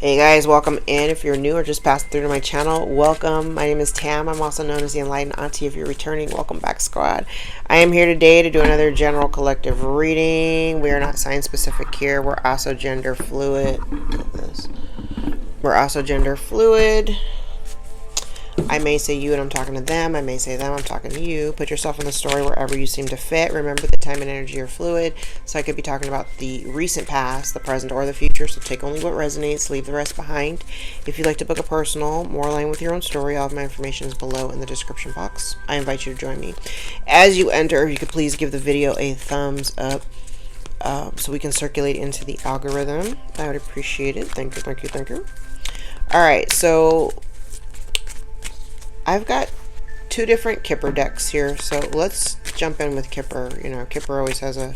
Hey guys, welcome in. If you're new or just passed through to my channel, welcome. My name is Tam. I'm also known as the Enlightened Auntie. If you're returning, welcome back, squad. I am here today to do another general collective reading. We are not sign specific here. We're also gender fluid. We're also gender fluid. I may say you and I'm talking to them. I may say them, I'm talking to you. Put yourself in the story wherever you seem to fit. Remember that time and energy are fluid. So I could be talking about the recent past, the present, or the future. So take only what resonates, leave the rest behind. If you'd like to book a personal, more aligned with your own story, all of my information is below in the description box. I invite you to join me. As you enter, if you could please give the video a thumbs up so we can circulate into the algorithm. I would appreciate it. Thank you, thank you, thank you. All right, so I've got two different Kipper decks here, so let's jump in with Kipper. You know, Kipper always has a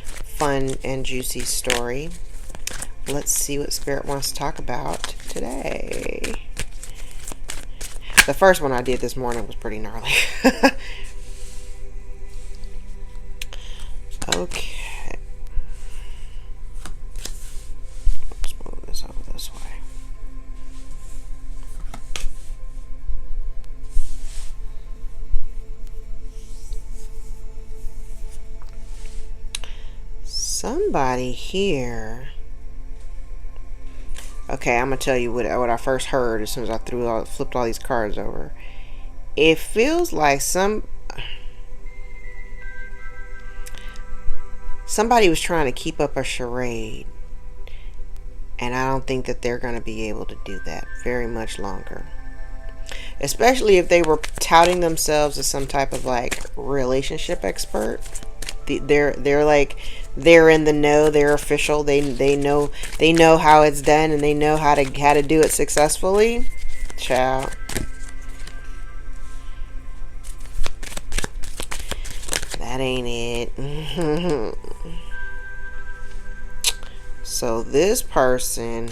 fun and juicy story. Let's see what Spirit wants to talk about today. The first one I did this morning was pretty gnarly. Okay. Let's move this over this way. Somebody here. Okay, I'm gonna tell you what I first heard as soon as I flipped all these cards over. It feels like somebody was trying to keep up a charade, and I don't think that they're gonna be able to do that very much longer. Especially if they were touting themselves as some type of like relationship expert. They're like, they're in the know, they're official, they know how it's done, and they know how to do it successfully. Ciao. That ain't it. So this person,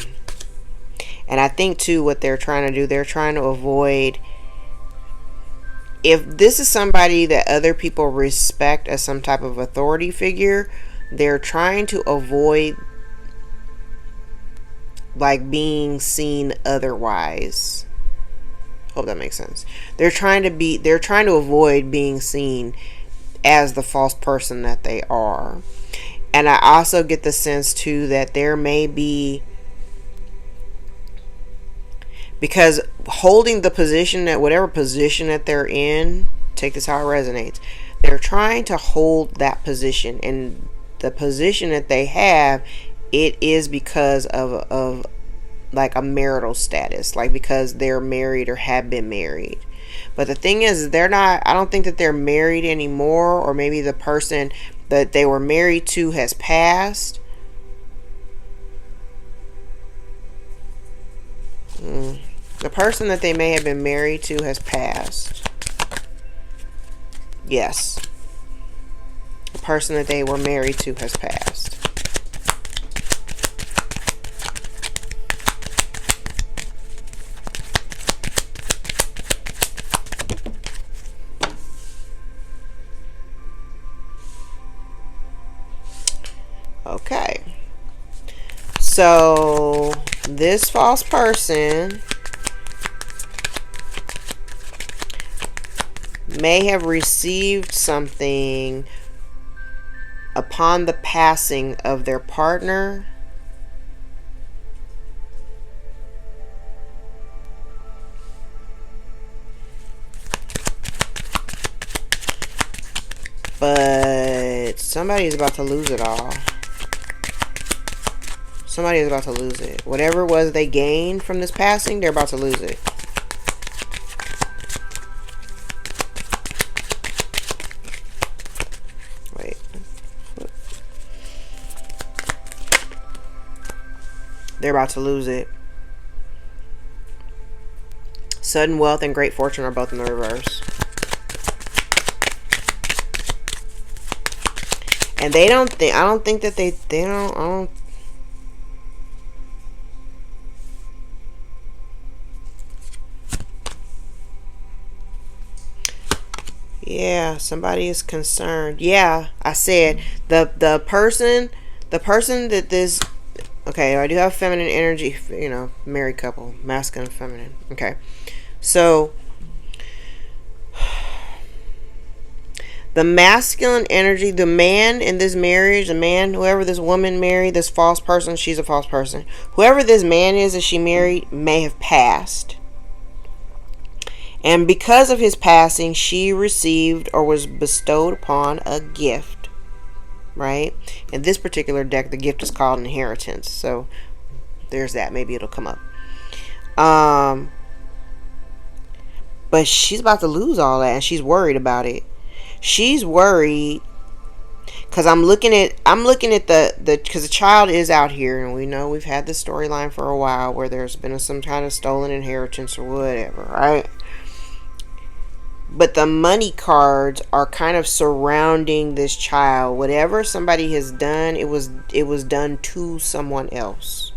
and I think too what they're trying to do, they're trying to avoid, if this is somebody that other people respect as some type of authority figure, they're trying to avoid like being seen otherwise. Hope that makes sense. They're trying to avoid being seen as the false person that they are. And I also get the sense too that there may be, because holding the position, that whatever position that they're in, take this how it resonates, they're trying to hold that position, and the position that they have, it is because of like a marital status, like because they're married or have been married. But the thing is, they're not, I don't think that they're married anymore, or maybe the person that they were married to has passed. The person that they may have been married to has passed. Yes. The person that they were married to has passed. Okay. So this false person may have received something upon the passing of their partner, but somebody is about to lose it all. Somebody is about to lose it. Whatever it was they gained from this passing, they're about to lose it. Wait. They're about to lose it. Sudden wealth and great fortune are both in the reverse. And they don't think, I don't think that they don't, yeah, somebody is concerned. Yeah, I said the person that this Okay, I do have feminine energy, you know, married couple, masculine, feminine. Okay, so the masculine energy, the man in this marriage, the man, whoever this woman married, this false person, she's a false person. Whoever this man is that she married may have passed. And because of his passing, she received or was bestowed upon a gift. Right? In this particular deck, the gift is called inheritance. So there's that. Maybe it'll come up. But she's about to lose all that, and she's worried about it. She's worried because I'm looking at the because the child is out here, and we know we've had this storyline for a while where there's been some kind of stolen inheritance or whatever, right? But the money cards are kind of surrounding this child. Whatever somebody has done, it was done to someone else.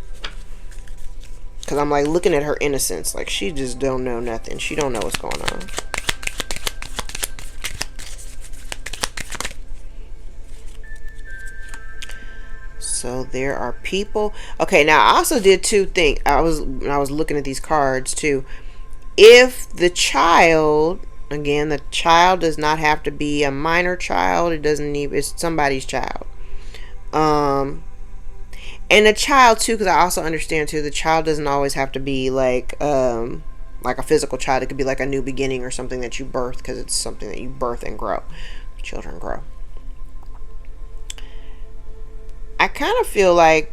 Because I'm like looking at her innocence. Like she just don't know nothing. She don't know what's going on. So there are people. Okay, now I also did two things. When I was looking at these cards too. If the child, again, the child does not have to be a minor child. It doesn't need. It's somebody's child. And the child too, because I also understand too, the child doesn't always have to be like a physical child. It could be like a new beginning or something that you birth, because it's something that you birth and grow. Children grow. I kind of feel like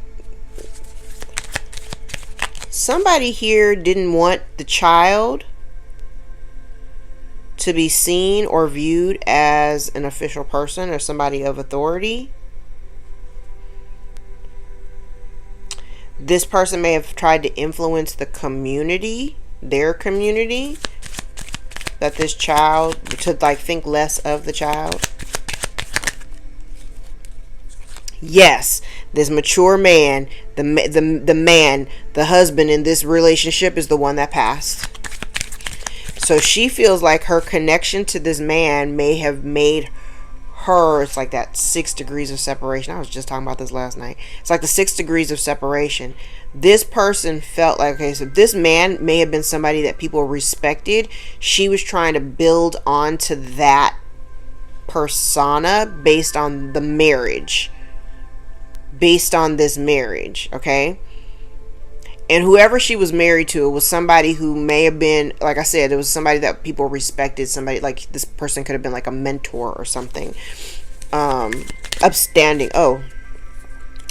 somebody here didn't want the child to be seen or viewed as an official person or somebody of authority. This person may have tried to influence the community, their community, that this child, to like think less of the child. Yes, this mature man, the man, the husband in this relationship is the one that passed. So she feels like her connection to this man may have made her, it's like that 6 degrees of separation. I was just talking about this last night. It's like the 6 degrees of separation. This person felt like, okay, so this man may have been somebody that people respected. She was trying to build onto that persona based on the marriage. Based on this marriage, okay? And whoever she was married to, it was somebody who may have been, like I said, it was somebody that people respected. Somebody, like this person could have been like a mentor or something. Upstanding. Oh,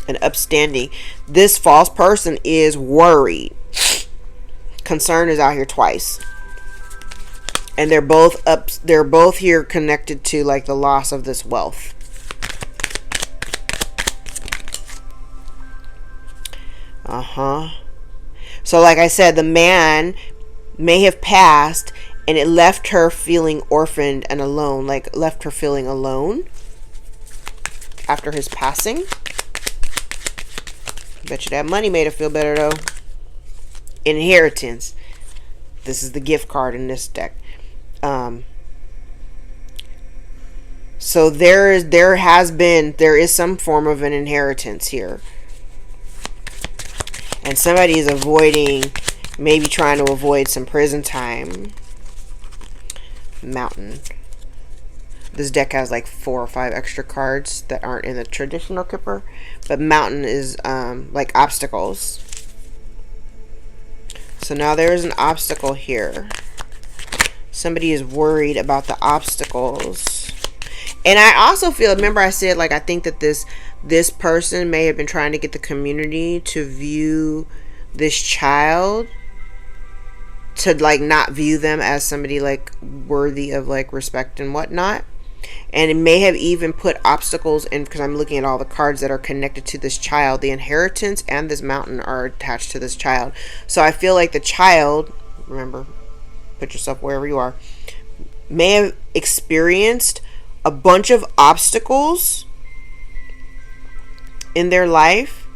an upstanding. This false person is worried. Concern is out here twice. And they're both here connected to like the loss of this wealth. So like I said, the man may have passed and it left her feeling orphaned and alone. Like left her feeling alone after his passing. Bet you that money made her feel better though. Inheritance. This is the gift card in this deck. So there is some form of an inheritance here. And somebody is avoiding, maybe trying to avoid some prison time. Mountain. This deck has like 4 or 5 extra cards that aren't in the traditional Kipper. But mountain is like obstacles. So now there is an obstacle here. Somebody is worried about the obstacles. And I also feel, remember I said like I think that this person may have been trying to get the community to view this child, to like not view them as somebody like worthy of like respect and whatnot. And it may have even put obstacles in, because I'm looking at all the cards that are connected to this child. The inheritance and this mountain are attached to this child. So I feel like the child, remember, put yourself wherever you are, may have experienced a bunch of obstacles in their life.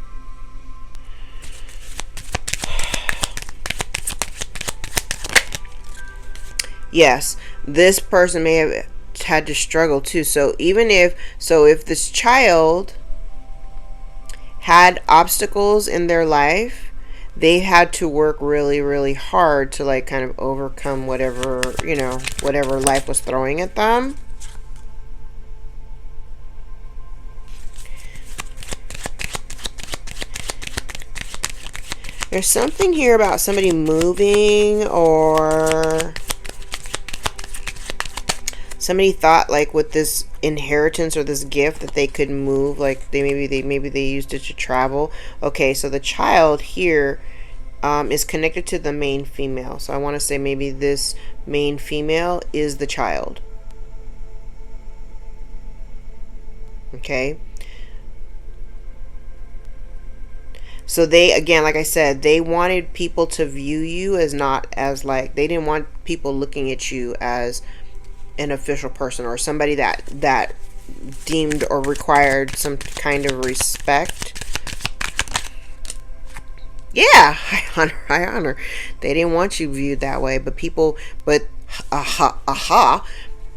Yes, this person may have had to struggle too. So if this child had obstacles in their life, they had to work really, really hard to like kind of overcome whatever, you know, whatever life was throwing at them. There's something here about somebody moving, or somebody thought like with this inheritance or this gift that they could move, like maybe they used it to travel. Okay, so the child here is connected to the main female. So I want to say maybe this main female is the child. Okay. So they, again, like I said, they wanted people to view you as not as like, they didn't want people looking at you as an official person or somebody that deemed or required some kind of respect. Yeah, high honor. They didn't want you viewed that way, but people,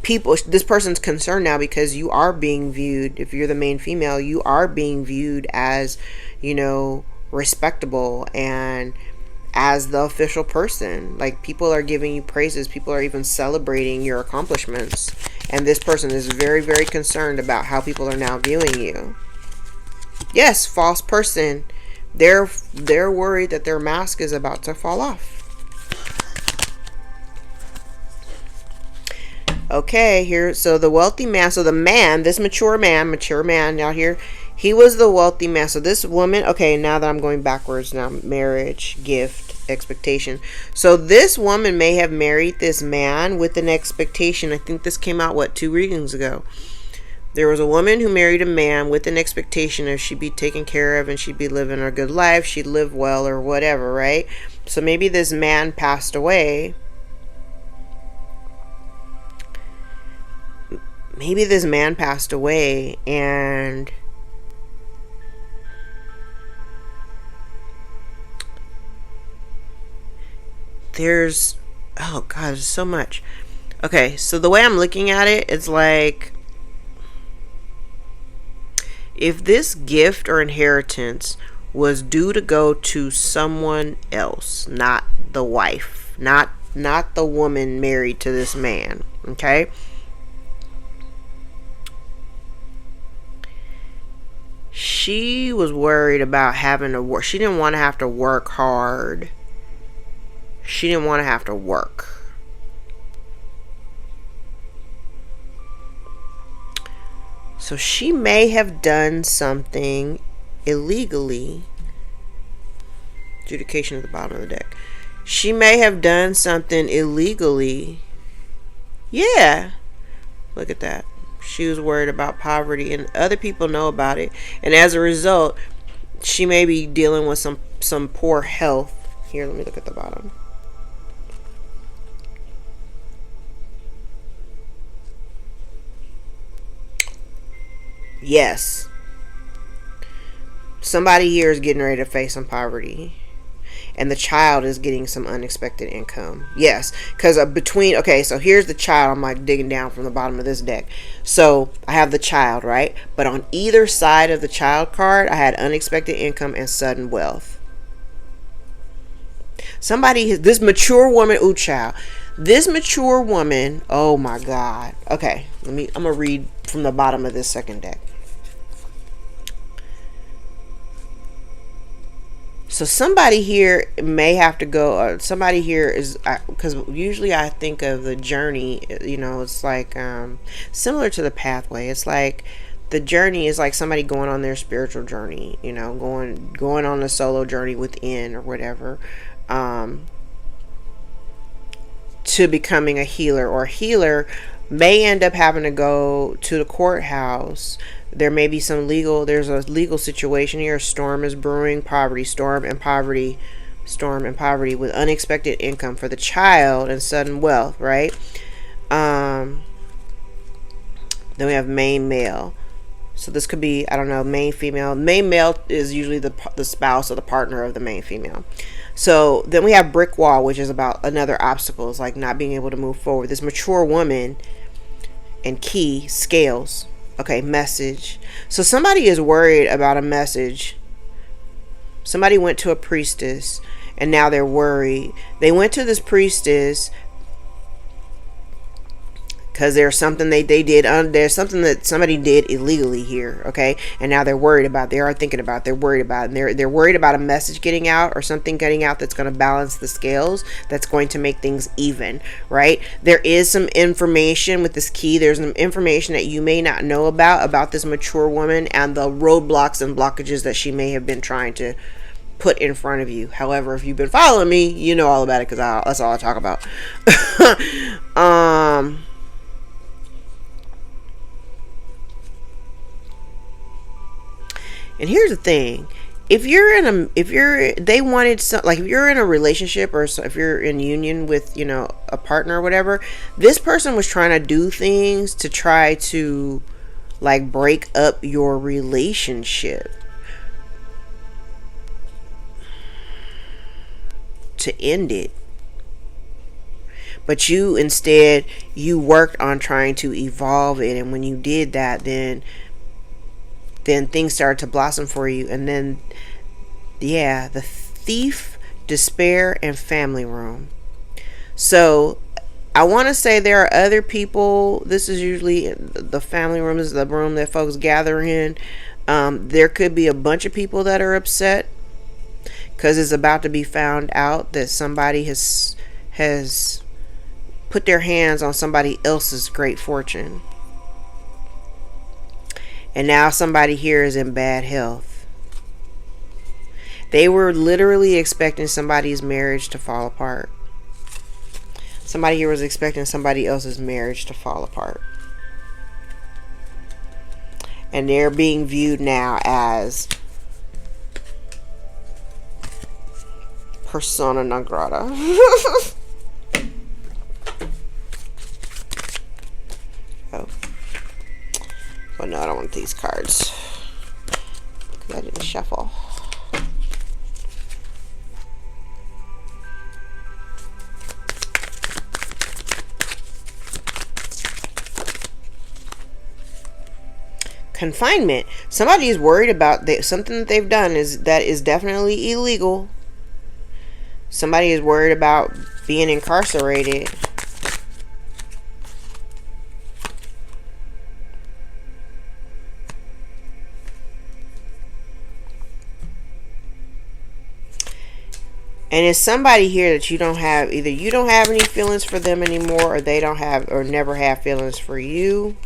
people, this person's concerned now because you are being viewed, if you're the main female, you are being viewed as, you know, respectable and as the official person. Like, people are giving you praises, people are even celebrating your accomplishments, and this person is very, very concerned about how people are now viewing you. Yes, false person. They're worried that their mask is about to fall off. Okay, here, so the wealthy man, so the man, this mature man out here, he was the wealthy man. So this woman, okay, now that I'm going backwards now, marriage, gift, expectation. So this woman may have married this man with an expectation. I think this came out, what, 2 readings ago. There was a woman who married a man with an expectation of she'd be taken care of and she'd be living a good life, she'd live well or whatever, right? So maybe this man passed away. Maybe this man passed away and there's, oh God, there's so much. Okay, so the way I'm looking at it, it's like, if this gift or inheritance was due to go to someone else, not the wife, not the woman married to this man, okay? She was worried about having to work. She didn't want to have to work hard. She didn't want to have to work. So she may have done something illegally. Adjudication at the bottom of the deck. She may have done something illegally. Yeah. Look at that. She was worried about poverty and other people know about it. And as a result, she may be dealing with some poor health. Here, let me look at the bottom. Yes. Somebody here is getting ready to face some poverty. And the child is getting some unexpected income. Yes. Because between, okay, so here's the child. I'm like digging down from the bottom of this deck. So I have the child, right? But on either side of the child card, I had unexpected income and sudden wealth. Somebody, this mature woman, ooh, child. This mature woman, oh my God. Okay, I'm going to read from the bottom of this second deck. So somebody here may have to go, somebody here is, because usually I think of the journey, you know, it's like similar to the pathway. It's like the journey is like somebody going on their spiritual journey, you know, going on a solo journey within or whatever, to becoming a healer. Or a healer may end up having to go to the courthouse. There may be there's a legal situation here. A storm is brewing, storm and poverty with unexpected income for the child and sudden wealth, right? Then we have main male. So this could be, I don't know, main female. Main male is usually the spouse or the partner of the main female. So then we have brick wall, which is about another obstacles, like not being able to move forward. This mature woman and key, scales. Okay, message. So somebody is worried about a message Somebody went to a priestess and now they're worried. They went to this priestess because there's something they did. There's something that somebody did illegally here, okay? And now they're worried about. They are thinking about. They're worried about. And they're worried about a message getting out or something getting out that's going to balance the scales. That's going to make things even, right? There is some information with this key. There's some information that you may not know about this mature woman and the roadblocks and blockages that she may have been trying to put in front of you. However, if you've been following me, you know all about it because that's all I talk about. And here's the thing: if you're in a, if you're, they wanted some, like if you're in a relationship or if you're in union with, you know, a partner or whatever, this person was trying to do things to try to like break up your relationship, to end it. But you instead, you worked on trying to evolve it, and when you did that, then things started to blossom for you. And then, yeah, the thief, despair, and family room. So I want to say there are other people. This is usually, the family room is the room that folks gather in. There could be a bunch of people that are upset because it's about to be found out that somebody has put their hands on somebody else's great fortune. And now somebody here is in bad health. They were literally expecting somebody's marriage to fall apart. Somebody here was expecting somebody else's marriage to fall apart. And they're being viewed now as persona non grata. Oh. But no, I don't want these cards because I didn't shuffle. Confinement. Somebody is worried about something that they've done that is definitely illegal. Somebody is worried about being incarcerated. And it's somebody here that you don't have, either you don't have any feelings for them anymore, or they don't have, or never have feelings for you.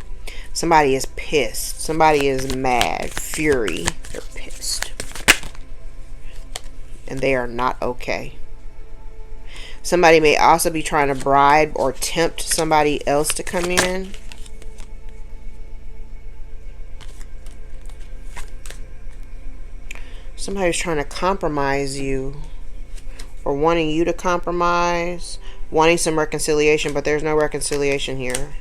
Somebody is pissed. Somebody is mad. Fury. They're pissed. And they are not okay. Somebody may also be trying to bribe or tempt somebody else to come in. Somebody's trying to compromise you, or wanting you to compromise, wanting some reconciliation, but there's no reconciliation here.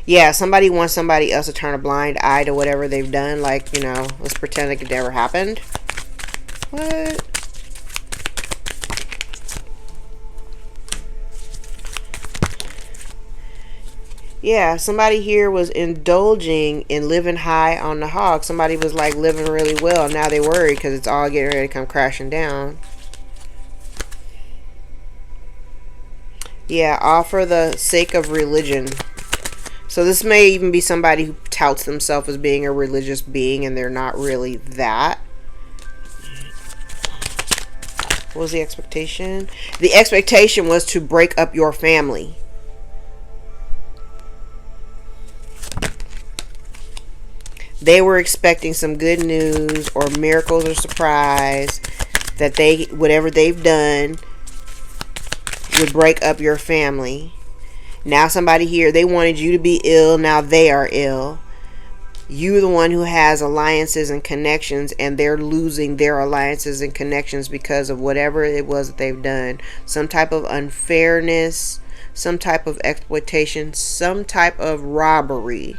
Yeah, somebody wants somebody else to turn a blind eye to whatever they've done. Like, you know, let's pretend like it never happened. What? Yeah, somebody here was indulging in living high on the hog. Somebody was like living really well. Now they worried because it's all getting ready to come crashing down. Yeah, all for the sake of religion. So this may even be somebody who touts themselves as being a religious being and they're not really that. What was the expectation? The expectation was to break up your family. They were expecting some good news or miracles or surprise that they, whatever they've done, would break up your family. Now somebody here, they wanted you to be ill. Now they are ill. You're the one who has alliances and connections, and they're losing their alliances and connections because of whatever it was that they've done. Some type of unfairness, some type of exploitation, some type of robbery.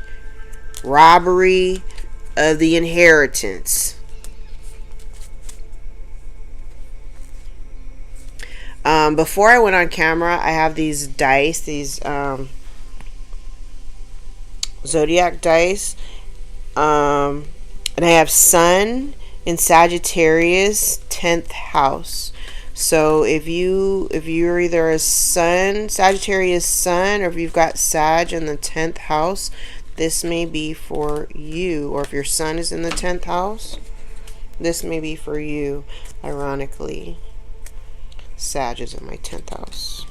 Robbery of the inheritance. Before I went on camera, I have these dice, these zodiac dice. And I have Sun in Sagittarius, 10th house. So if you're either a Sun, Sagittarius Sun, or if you've got Sag in the 10th house, this may be for you. Or if your Sun is in the 10th house, this may be for you. Ironically, Sag is in my 10th house.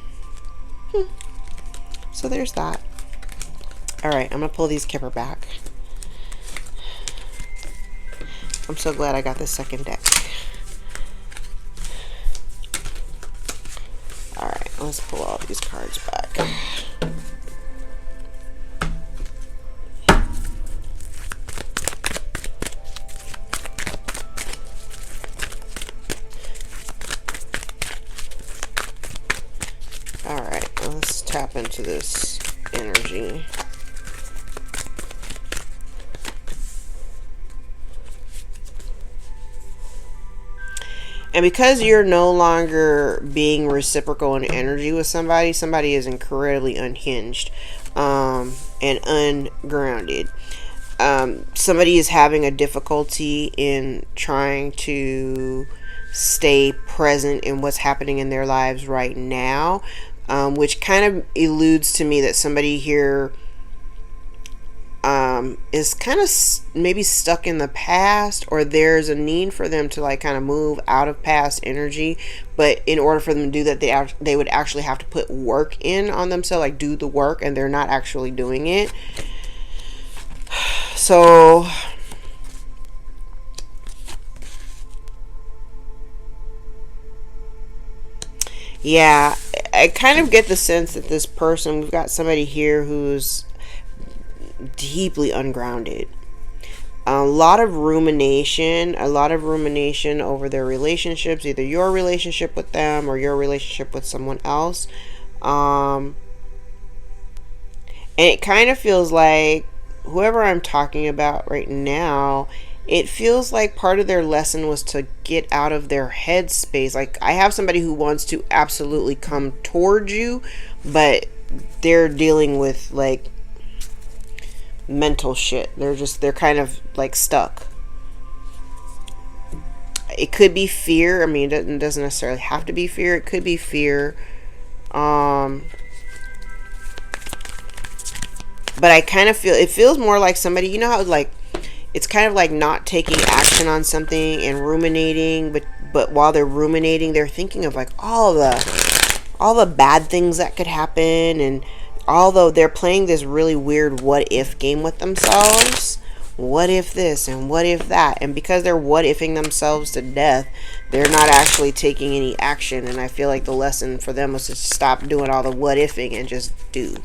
So there's that. Alright, I'm going to pull these Kipper back. I'm so glad I got this second deck. Alright, let's pull all these cards back. Alright, let's tap into this energy. And because you're no longer being reciprocal in energy with somebody, somebody is incredibly unhinged and ungrounded. Somebody is having a difficulty in trying to stay present in what's happening in their lives right now, which kind of alludes to me that somebody here is kind of maybe stuck in the past, or there's a need for them to like kind of move out of past energy, but in order for them to do that, they would actually have to put work in on themselves, like do the work, and they're not actually doing it. So yeah, I kind of get the sense that this person, we've got somebody here who's deeply ungrounded. A lot of rumination over their relationships, either your relationship with them or your relationship with someone else. And it kind of feels like whoever I'm talking about right now, it feels like part of their lesson was to get out of their head space. Like, I have somebody who wants to absolutely come towards you, but they're dealing with like mental shit. They're kind of like stuck. It could be fear. I mean, it doesn't necessarily have to be fear. It could be fear. But I kind of feel, it feels more like somebody, you know how like it's kind of like not taking action on something and ruminating, but while they're ruminating, they're thinking of like all the bad things that could happen, and although they're playing this really weird what if game with themselves. What if this and what if that? And because they're what ifing themselves to death, they're not actually taking any action. And I feel like the lesson for them was to stop doing all the what ifing and just do.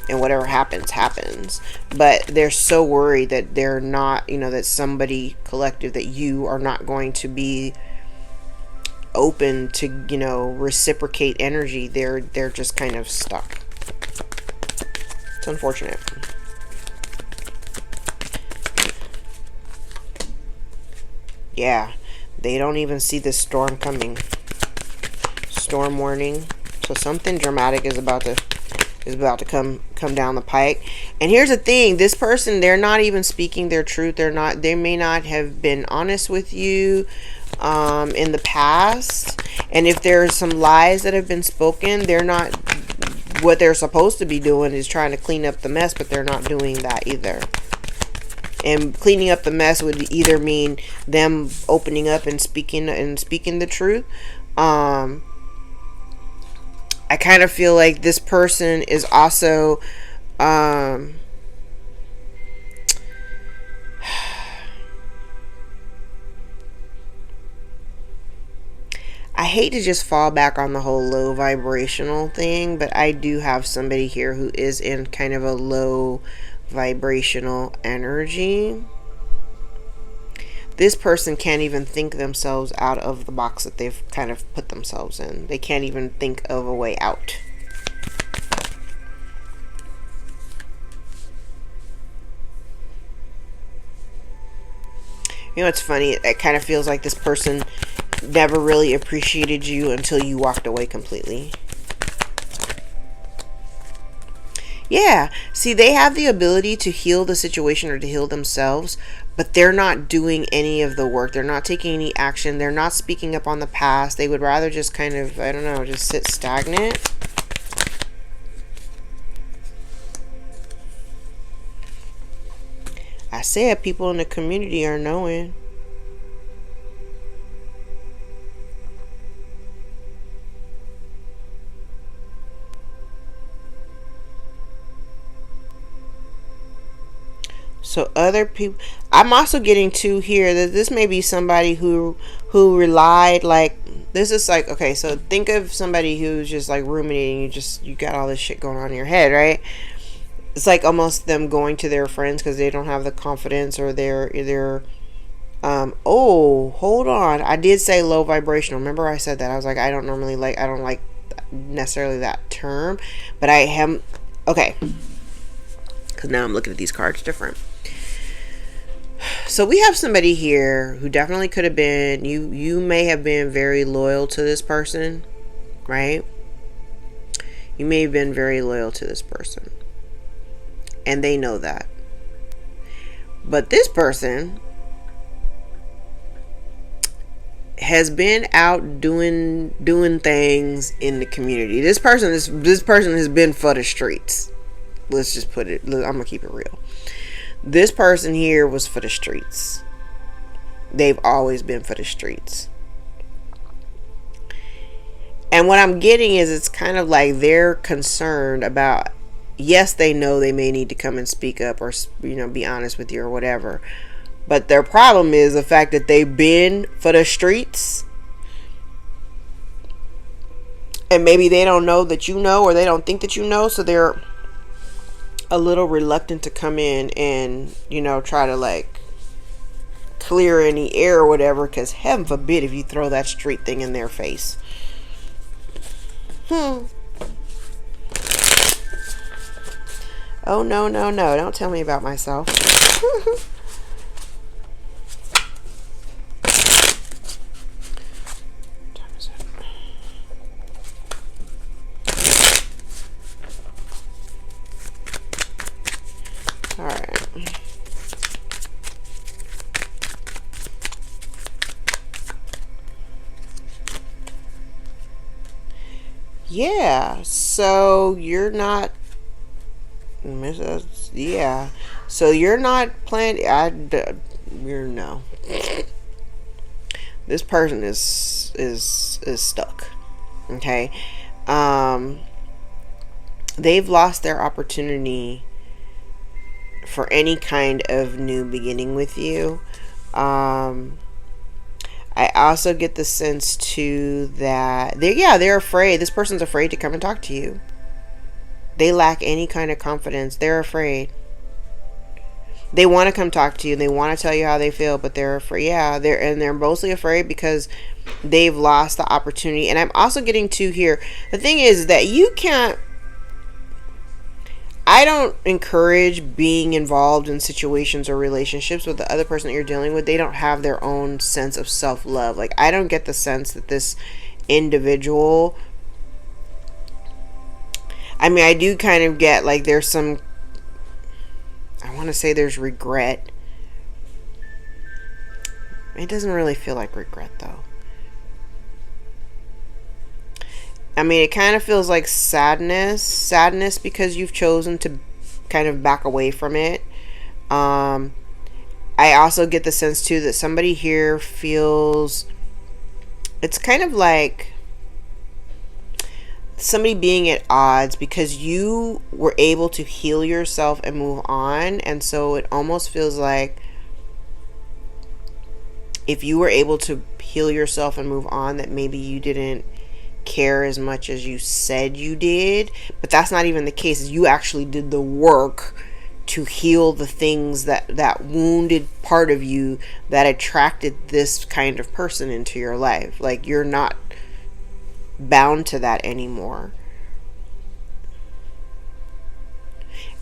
And whatever happens, happens. But they're so worried that they're not, you know, that somebody collective, that you are not going to be open to, you know, reciprocate energy. They're just kind of stuck. It's unfortunate. Yeah, they don't even see this storm coming. Storm warning. So something dramatic is about to come down the pike. And here's the thing, this person, they're not even speaking their truth. They may not have been honest with you in the past, and if there's some lies that have been spoken, they're not, what they're supposed to be doing is trying to clean up the mess, but they're not doing that either. And cleaning up the mess would either mean them opening up and speaking the truth. I kind of feel like this person is also I hate to just fall back on the whole low vibrational thing, but I do have somebody here who is in kind of a low vibrational energy. This person can't even think themselves out of the box that they've kind of put themselves in. They can't even think of a way out. You know, it's funny. It kind of feels like this person never really appreciated you until you walked away completely. Yeah. See, they have the ability to heal the situation or to heal themselves, but they're not doing any of the work. They're not taking any action. They're not speaking up on the past. They would rather just kind of, I don't know, just sit stagnant. I said people in the community are knowing. So other people, I'm also getting to here that this may be somebody who relied, like, this is like, okay, so think of somebody who's just like ruminating. You got all this shit going on in your head, right? It's like almost them going to their friends because they don't have the confidence, or they're oh, hold on, I did say low vibrational. Remember I said that? I was like, I don't like necessarily that term, but I am, okay, because now I'm looking at these cards different. So we have somebody here who definitely could have been, you may have been very loyal to this person, right? You may have been very loyal to this person, and they know that. But this person has been out doing things in the community. This person has been for the streets. Let's just put it, I'm gonna keep it real. This person here was for the streets. They've always been for the streets. And what I'm getting is, it's kind of like they're concerned about, yes, they know they may need to come and speak up, or, be honest with you or whatever. But their problem is the fact that they've been for the streets, and maybe they don't know that you know, or they don't think that you know, so they're a little reluctant to come in and, try to like clear any air or whatever, because heaven forbid if you throw that street thing in their face. Oh, no, don't tell me about myself. Yeah, so you're not, yeah, so you're not planning, you're, no, this person is stuck, okay? They've lost their opportunity for any kind of new beginning with you. I also get the sense too that they're afraid. This person's afraid to come and talk to you. They lack any kind of confidence. They're afraid. They want to come talk to you. They want to tell you how they feel, but they're afraid. Yeah, they're mostly afraid because they've lost the opportunity. And I'm also getting to here, the thing is that you can't, I don't encourage being involved in situations or relationships with the other person that you're dealing with. They don't have their own sense of self-love. Like, I don't get the sense that this individual, I mean, I do kind of get like there's some, I want to say there's regret. It doesn't really feel like regret though. I mean, it kind of feels like sadness because you've chosen to kind of back away from it. I also get the sense too that somebody here feels, it's kind of like somebody being at odds because you were able to heal yourself and move on. And so it almost feels like if you were able to heal yourself and move on, that maybe you didn't care as much as you said you did. But that's not even the case. You actually did the work to heal the things that wounded part of you that attracted this kind of person into your life. Like, you're not bound to that anymore.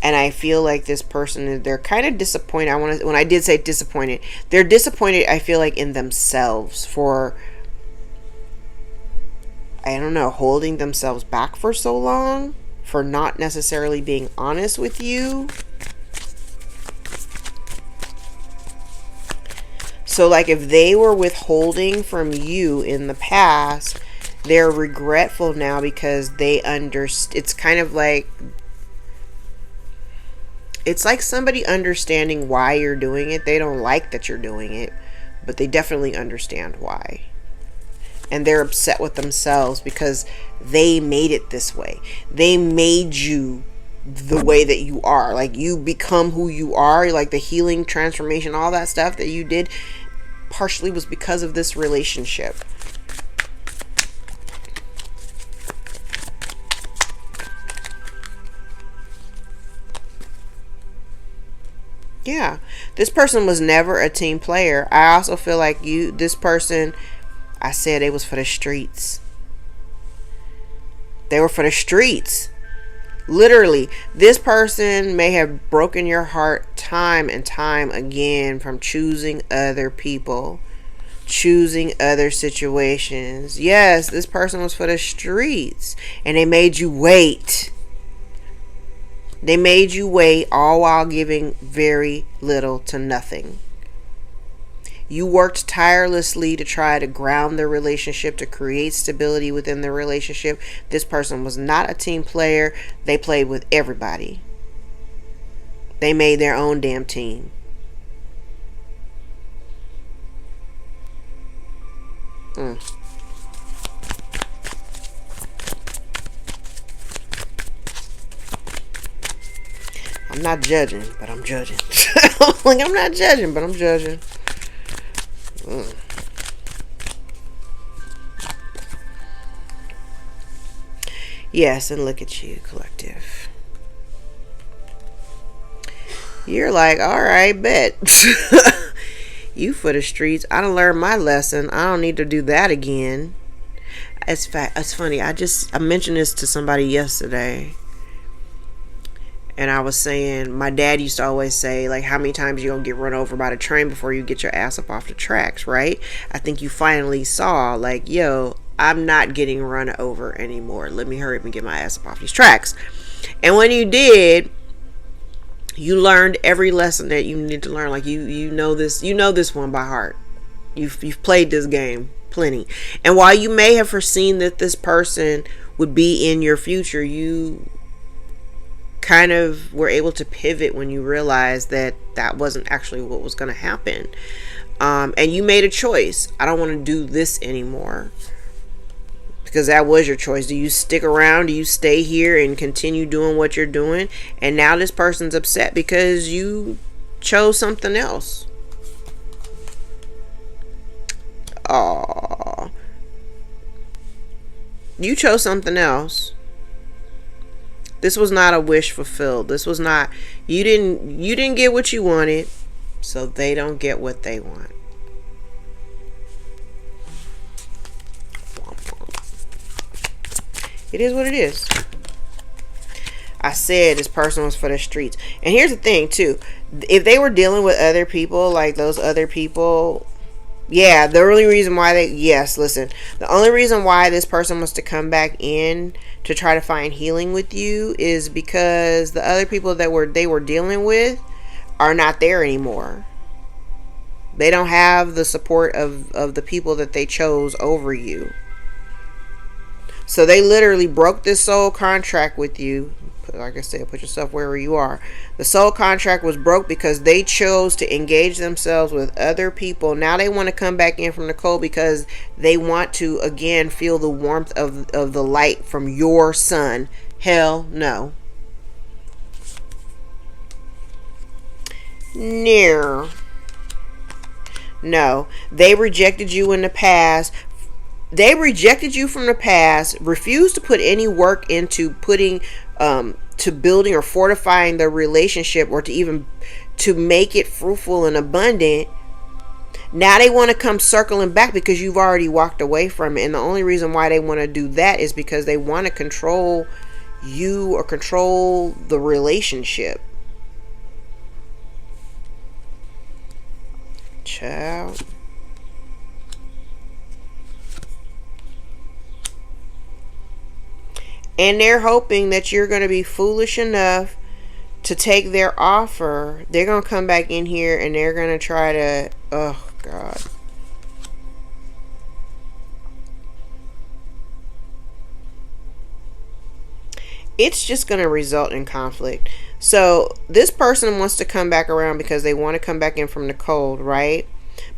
And I feel like this person, they're kind of disappointed. When I did say disappointed, they're disappointed, I feel like, in themselves for, I don't know, holding themselves back for so long. for not necessarily being honest with you. So like if they were withholding from you in the past, they're regretful now because they it's kind of like, it's like somebody understanding why you're doing it. They don't like that you're doing it, but they definitely understand why. And they're upset with themselves because they made it this way. They made you the way that you are. Like, you become who you are. Like the healing, transformation, all that stuff that you did partially was because of this relationship. Yeah, this person was never a team player. I also feel like this person, I said it was for the streets. They were for the streets. Literally, this person may have broken your heart time and time again from choosing other people, choosing other situations. Yes, this person was for the streets, and they made you wait. They made you wait, all while giving very little to nothing. You worked tirelessly to try to ground the relationship, to create stability within the relationship. This person was not a team player. They played with everybody. They made their own damn team. I'm not judging, but I'm judging. Like, I'm not judging, but I'm judging. Yes, and look at you, collective. You're like, all right, bet. You for the streets. I done learned my lesson. I don't need to do that again. It's funny. I mentioned this to somebody yesterday. And I was saying, my dad used to always say, like, how many times you gonna get run over by the train before you get your ass up off the tracks, right? I think you finally saw, like, yo, I'm not getting run over anymore. Let me hurry up and get my ass up off these tracks. And when you did, you learned every lesson that you need to learn. Like, you know this one by heart. You've played this game plenty. And while you may have foreseen that this person would be in your future, you kind of were able to pivot when you realized that that wasn't actually what was going to happen. And you made a choice. I don't want to do this anymore. Because that was your choice. Do you stick around? Do you stay here and continue doing what you're doing? And now this person's upset because you chose something else. Oh, you chose something else. This was not a wish fulfilled. This was not, you didn't get what you wanted, so they don't get what they want. It is what it is. I said this person was for the streets. And here's the thing too. If they were dealing with other people, like those other people, yeah, the only reason why the only reason why this person wants to come back in to try to find healing with you is because the other people that they were dealing with are not there anymore. They don't have the support of the people that they chose over you. So they literally broke this soul contract with you. Like I said, put yourself wherever you are. The soul contract was broke because they chose to engage themselves with other people. Now they want to come back in from the cold because they want to, again, feel the warmth of the light from your sun. Hell no. No. They rejected you in the past. They rejected you from the past, refused to put any work into to building or fortifying the relationship, or to even to make it fruitful and abundant. Now they want to come circling back because you've already walked away from it. And the only reason why they want to do that is because they want to control you or control the relationship. Child. And they're hoping that you're going to be foolish enough to take their offer. They're going to come back in here and they're going to try to, oh God. It's just going to result in conflict. So this person wants to come back around because they want to come back in from the cold, right?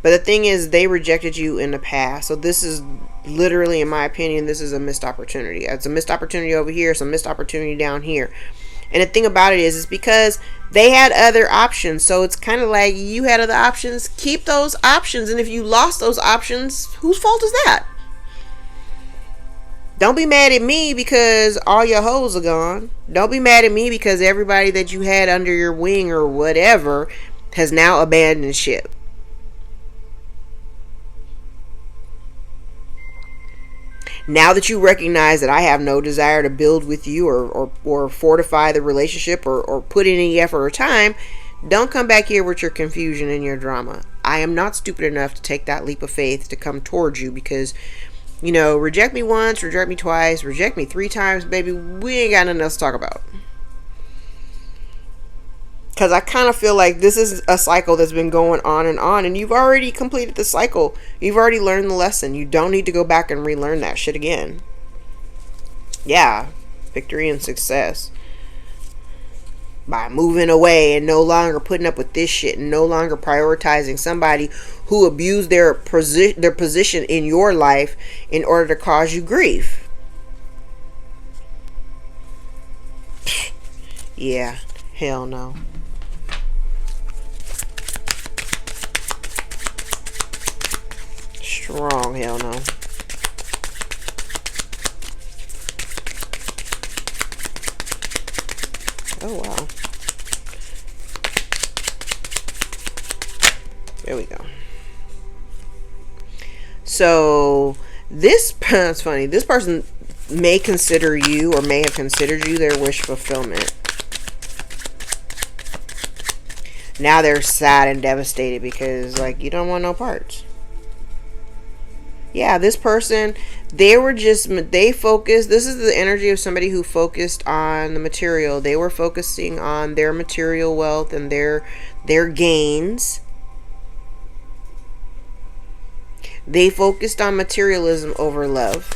But the thing is, they rejected you in the past. So this is literally, in my opinion, this is a missed opportunity. It's a missed opportunity over here. It's a missed opportunity down here. And the thing about it is because they had other options. So it's kind of like you had other options. Keep those options. And if you lost those options, whose fault is that? Don't be mad at me because all your hoes are gone. Don't be mad at me because everybody that you had under your wing or whatever has now abandoned ship. Now that you recognize that I have no desire to build with you or fortify the relationship or put in any effort or time, don't come back here with your confusion and your drama. I am not stupid enough to take that leap of faith to come towards you because, you know, reject me once, reject me twice, reject me 3 times, baby. We ain't got nothing else to talk about. Because I kind of feel like this is a cycle that's been going on, and you've already completed the cycle. You've already learned the lesson. You don't need to go back and relearn that shit again. Yeah, victory and success. By moving away and no longer putting up with this shit and no longer prioritizing somebody who abused their position in your life in order to cause you grief. Yeah, hell no. Strong hell no. Oh wow. There we go. So this that's funny. This person may consider you or may have considered you their wish fulfillment. Now they're sad and devastated because like you don't want no parts. Yeah, this person, they focused, this is the energy of somebody who focused on the material. They were focusing on their material wealth and their gains. They focused on materialism over love.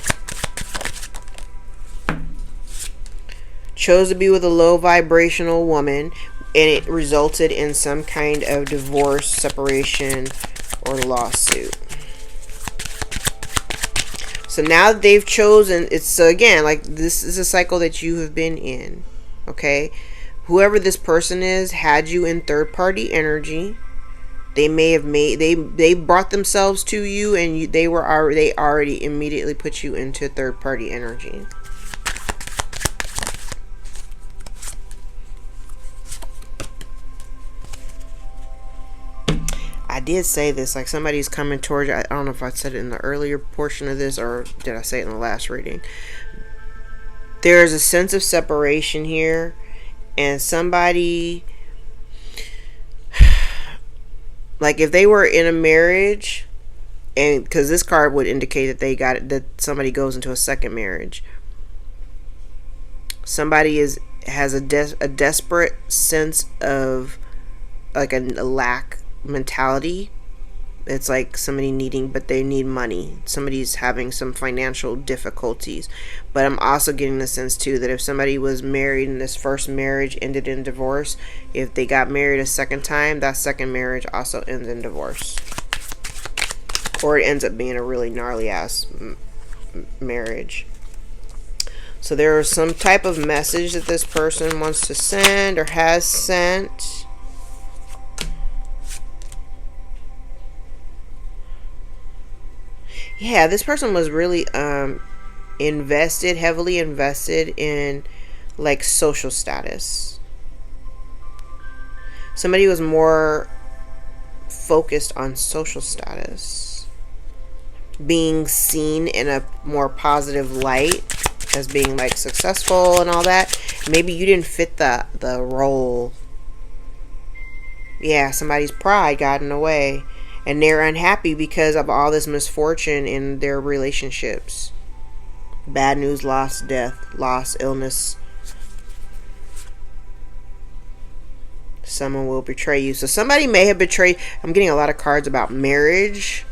Chose to be with a low vibrational woman, and it resulted in some kind of divorce, separation, or lawsuit. So now that they've chosen, it's so again, like this is a cycle that you have been in. Okay? Whoever this person is had you in third party energy. They may have they brought themselves to you and they already immediately put you into third party energy. I did say this, like somebody's coming towards you. I don't know if I said it in the earlier portion of this or did I say it in the last reading. There's a sense of separation here, and somebody, like if they were in a marriage, and because this card would indicate that they got it, that somebody goes into a second marriage. Somebody has a desperate sense of like a lack mentality. It's like somebody needing, but they need money. Somebody's having some financial difficulties. But I'm also getting the sense too that if somebody was married and this first marriage ended in divorce, if they got married a second time, that second marriage also ends in divorce, or it ends up being a really gnarly ass marriage. So there is some type of message that this person wants to send or has sent. Yeah, this person was really heavily invested in like social status. Somebody was more focused on social status, being seen in a more positive light as being like successful and all that. Maybe you didn't fit the role. Yeah, somebody's pride got in the way. And they're unhappy because of all this misfortune in their relationships. Bad news, loss, death, loss, illness. Someone will betray you. So somebody may have betrayed. I'm getting a lot of cards about marriage,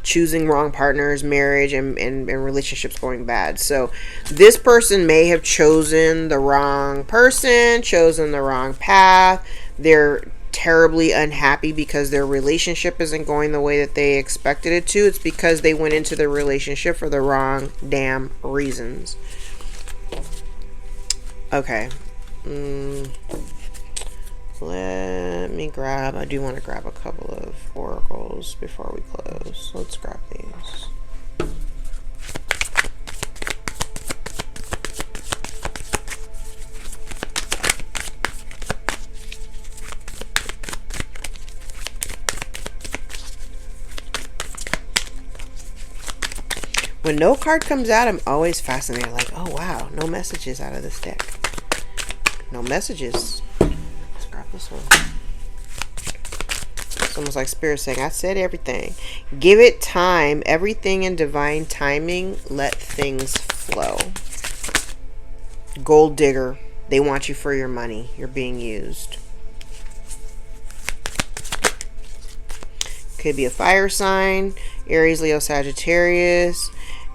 choosing wrong partners, marriage, and relationships going bad. So this person may have chosen the wrong person, chosen the wrong path. They're terribly unhappy because their relationship isn't going the way that they expected it to. It's because they went into the relationship for the wrong damn reasons. Okay. Let me grab, I do want to grab a couple of oracles before we close. Let's grab these. When no card comes out, I'm always fascinated. Like, oh wow, no messages out of this deck. No messages. Let's grab this one. It's almost like Spirit saying, I said everything. Give it time. Everything in divine timing. Let things flow. Gold digger. They want you for your money. You're being used. Could be a fire sign. Aries, Leo, Sagittarius.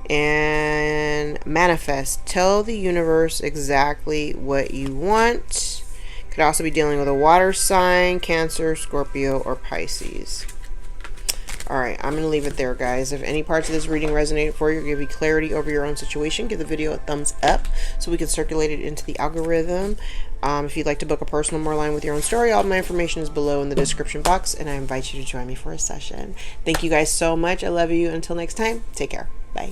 And manifest. Tell the universe exactly what you want. Could also be dealing with a water sign, Cancer, Scorpio, or Pisces. Alright, I'm going to leave it there, guys. If any parts of this reading resonated for you or give you clarity over your own situation, give the video a thumbs up so we can circulate it into the algorithm. If you'd like to book a personal more line with your own story, all my information is below in the description box, and I invite you to join me for a session. Thank you guys so much. I love you. Until next time, take care. Bye.